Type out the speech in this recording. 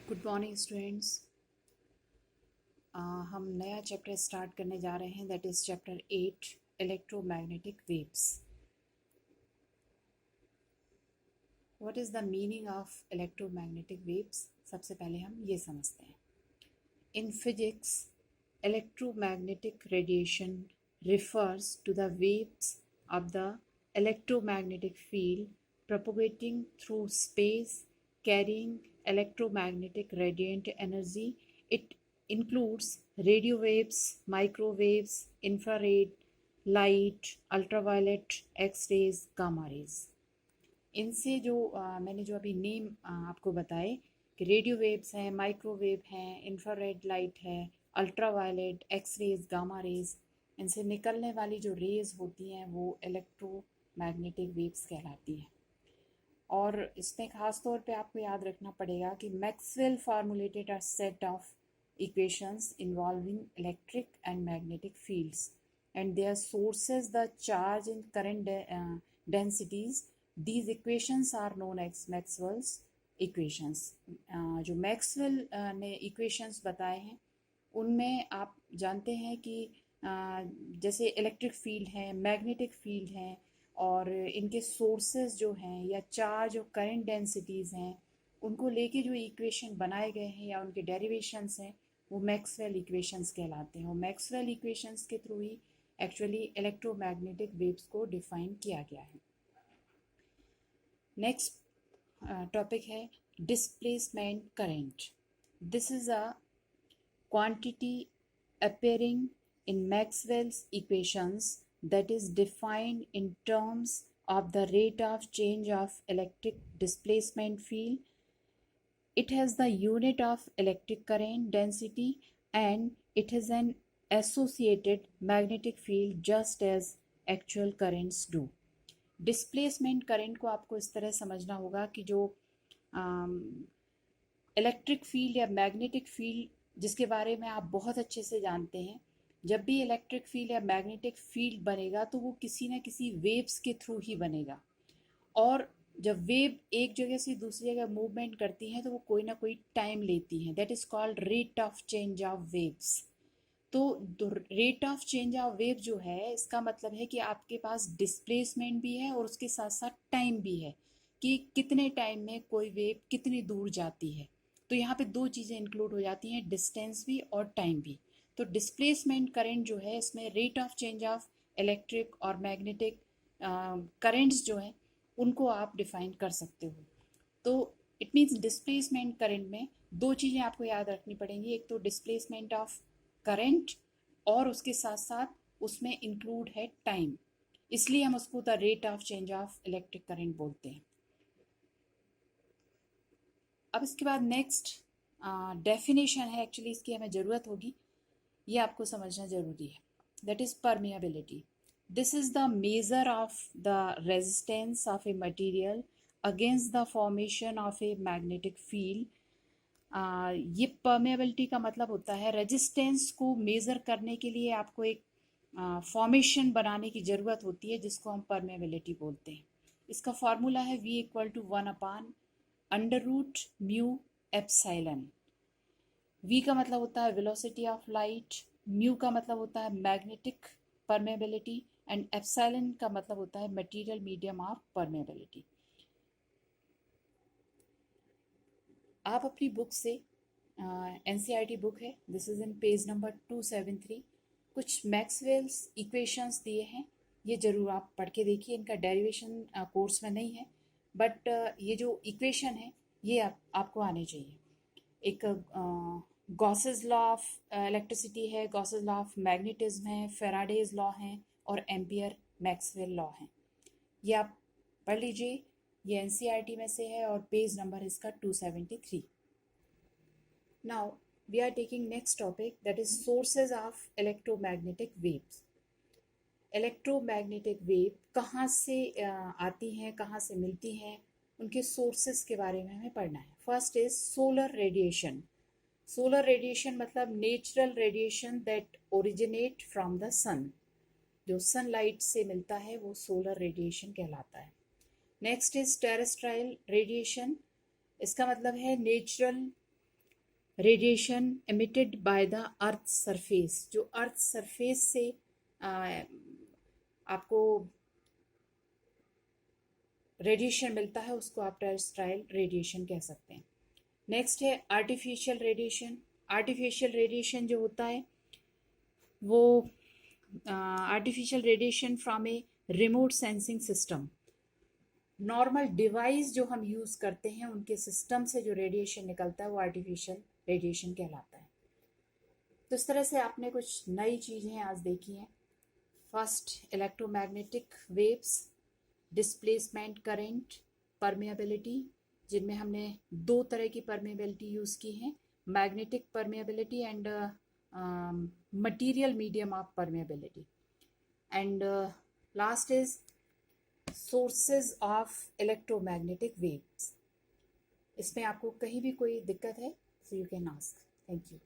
Good morning students. हम नया chapter start करने जा रहे हैं, that is chapter 8 electromagnetic waves. What is the meaning of electromagnetic waves? सबसे पहले हम ये समझते हैं। In physics, electromagnetic radiation refers to the waves of the electromagnetic field propagating through space, carrying electromagnetic radiant energy. It includes radio waves, microwaves, infrared light, ultraviolet, X-rays, gamma rays. इनसे जो मैंने जो अभी नेम आपको बताए कि radio waves हैं, microwave हैं, इंफ्रारेड लाइट है, ultraviolet, X rays, gamma rays, इनसे निकलने वाली जो रेज होती हैं वो इलेक्ट्रोमैग्नेटिक वेव्स कहलाती हैं। और इसमें ख़ास तौर पे आपको याद रखना पड़ेगा कि Maxwell formulated a set of equations involving electric and magnetic fields and their sources the charge in current densities. These equations are known as Maxwell's equations. जो मैक्सवेल ने इक्वेशंस बताए हैं उनमें आप जानते हैं कि जैसे इलेक्ट्रिक फील्ड है, मैग्नेटिक फील्ड हैं, और इनके सोर्सेज जो हैं या चार्ज और करंट डेंसिटीज़ हैं, उनको लेके जो इक्वेशन बनाए गए हैं या उनके डेरिवेशंस हैं वो मैक्सवेल इक्वेशंस कहलाते हैं। वो मैक्सवेल इक्वेशंस के थ्रू ही एक्चुअली इलेक्ट्रोमैग्नेटिक वेव्स को डिफाइन किया गया है। नेक्स्ट टॉपिक है displacement current. This is a quantity appearing in Maxwell's equations that is defined in terms of the rate of change of electric displacement field. It has the unit of electric current density and it has an associated magnetic field just as actual currents do. Displacement current को आपको इस तरह समझना होगा कि जो electric field या magnetic field जिसके बारे में आप बहुत अच्छे से जानते हैं, जब भी इलेक्ट्रिक फील्ड या मैग्नेटिक फील्ड बनेगा तो वो किसी न किसी वेव्स के थ्रू ही बनेगा। और जब वेव एक जगह से दूसरी जगह मूवमेंट करती हैं तो वो कोई ना कोई टाइम लेती हैं, that is called rate of change of waves. तो rate of change of wave जो है इसका मतलब है कि आपके पास डिस्प्लेसमेंट भी है और उसके साथ साथ टाइम भी है कि कितने टाइम में कोई वेव कितनी दूर जाती है. तो यहाँ पे दो चीज़ें इंक्लूड हो जाती हैं, डिस्टेंस भी और टाइम भी. तो डिस्प्लेसमेंट करंट जो है इसमें rate of change of electric और मैग्नेटिक करंट्स जो हैं उनको आप डिफाइन कर सकते हो. तो इट मीन्स डिस्प्लेसमेंट करंट में दो चीज़ें आपको याद रखनी पड़ेंगी, एक तो डिस्प्लेसमेंट ऑफ करंट और उसके साथ साथ उसमें इंक्लूड है टाइम, इसलिए हम उसको the rate of change of electric current बोलते हैं. अब इसके बाद नेक्स्ट डेफिनेशन है, एक्चुअली इसकी हमें ज़रूरत होगी, ये आपको समझना ज़रूरी है. That is permeability. This is the measure of the resistance of A material against the formation of a magnetic field. ये परमेबिलिटी का मतलब होता है रेजिस्टेंस को मेज़र करने के लिए आपको एक फॉर्मेशन बनाने की ज़रूरत होती है जिसको हम परमेबिलिटी बोलते हैं. इसका फॉर्मूला है V = 1/√μ एप्सिलॉन. V का मतलब होता है वेलोसिटी ऑफ लाइट, म्यू का मतलब होता है मैग्नेटिक परमेबिलिटी एंड एप्सिलॉन का मतलब होता है मटेरियल मीडियम ऑफ परमेबिलिटी. आप अपनी बुक से NCERT बुक है, this is in page number 273, कुछ मैक्सवेल्स इक्वेशंस दिए हैं, ये ज़रूर आप पढ़ के देखिए. इनका डेरिवेशन कोर्स में नहीं है, बट ये जो इक्वेशन है ये आपको आने चाहिए. एक गॉसेस लॉ ऑफ इलेक्ट्रिसिटी है, गॉसेस लॉ ऑफ मैग्नेटिज्म है, फेराडेज लॉ हैं और एम्पियर मैक्सवेल लॉ हैं. ये आप पढ़ लीजिए, ये NCERT में से है और पेज नंबर इसका 273. Now we are taking next topic, that is sources of electromagnetic waves. Electromagnetic wave कहाँ से आती हैं, कहाँ से मिलती हैं, उनके सोर्सेस के बारे में हमें पढ़ना है. First is solar radiation. Solar radiation मतलब natural radiation that originate from the sun. जो सनलाइट से मिलता है वो सोलर रेडिएशन कहलाता है. Next is terrestrial radiation. इसका मतलब है natural radiation emitted by the earth surface, जो अर्थ सरफेस से आपको रेडिएशन मिलता है उसको आप टेरेस्ट्राइल रेडिएशन कह सकते हैं। नेक्स्ट है आर्टिफिशियल रेडिएशन। आर्टिफिशियल रेडिएशन जो होता है वो artificial radiation from a remote sensing system. Normal device जो हम यूज़ करते हैं उनके सिस्टम से जो रेडिएशन निकलता है वो आर्टिफिशियल रेडिएशन कहलाता है। तो इस तरह से आपने कुछ नई चीज़ें आज देखी हैं। First, electromagnetic waves, displacement current, permeability, जिनमें हमने दो तरह की परमेबिलिटी यूज़ की हैं, magnetic permeability and material medium of permeability. And last is sources of electromagnetic waves. इसमें आपको कहीं भी कोई दिक्कत है so you can ask. Thank you.